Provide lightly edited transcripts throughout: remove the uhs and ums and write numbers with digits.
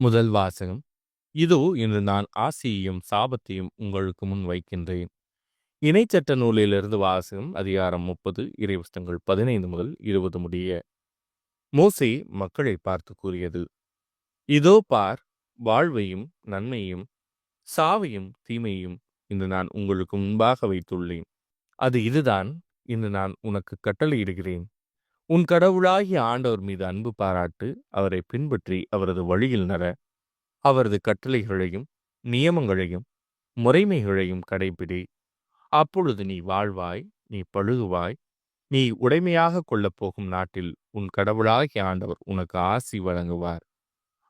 முதல் வாசகம். இதோ இன்று நான் ஆசியையும் சாபத்தையும் உங்களுக்கு முன் வைக்கின்றேன். இணைச்சட்ட நூலிலிருந்து வாசகம். அதிகாரம் 30 இறைவசனங்கள் 15 முதல் 20 முடிய. மோசே மக்களை பார்த்து கூறியது: இதோ பார், வாழ்வையும் நன்மையும் சாவையும் தீமையும் இன்று நான் உங்களுக்கு முன்பாக வைத்துள்ளேன். அது இதுதான், இன்று நான் உனக்கு கட்டளையிடுகிறேன். உன் கடவுளாகிய ஆண்டவர் மீது அன்பு பாராட்டு, அவரை பின்பற்றி அவரது வழியில் நட, அவரது கட்டளைகளையும் நியமங்களையும் முறைமைகளையும் கடைபிடி. அப்பொழுது நீ வாழ்வாய், நீ பழுகுவாய். நீ உடைமையாக கொள்ளப் போகும் நாட்டில் உன் கடவுளாகிய ஆண்டவர் உனக்கு ஆசி வழங்குவார்.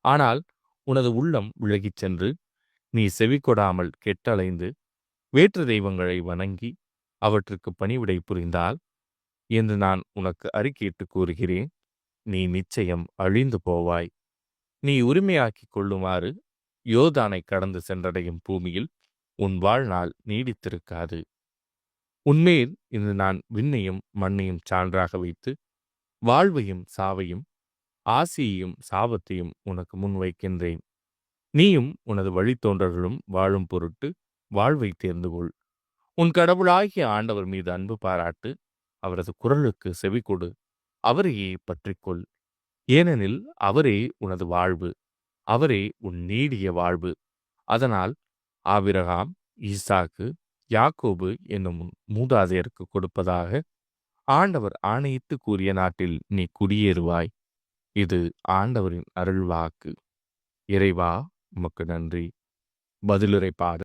ஆனால் உனது உள்ளம் விலகிச் சென்று நீ செவிகொடாமல் கெட்டலைந்து வேற்று தெய்வங்களை வணங்கி அவற்றுக்கு பணிவிடை புரிந்தால், என்று நான் உனக்கு அறிக்கையிட்டு கூறுகிறேன், நீ நிச்சயம் அழிந்து போவாய். நீ உரிமையாக்கிக் கொள்ளுமாறு யோர்தானை கடந்து சென்றடையும் பூமியில் உன் வாழ்நாள் நீடித்திருக்காது. உன்மேல் இன்று நான் விண்ணையும் மண்ணையும் சான்றாக வைத்து வாழ்வையும் சாவையும் ஆசியையும் சாபத்தையும் உனக்கு முன் வைக்கின்றேன். நீயும் உனது வழித்தோன்றர்களும் வாழும் பொருட்டு வாழ்வை தேர்ந்து கொள். உன் கடவுளாகிய ஆண்டவர் மீது அன்பு பாராட்டு, அவரது குரலுக்கு செவிகொடு, அவரையே பற்றிக்கொள். ஏனெனில் அவரே உனது வாழ்வு, அவரே உன் நீடிய வாழ்வு. அதனால் ஆபிரகாம், ஈசாக்கு, யாக்கோபு என்னும் மூதாதையருக்கு கொடுப்பதாக ஆண்டவர் ஆணையிட்டு கூறிய நாட்டில் நீ குடியேறுவாய். இது ஆண்டவரின் அருள்வாக்கு. இறைவா, உமக்கு நன்றி. பதிலுரை பாடல்.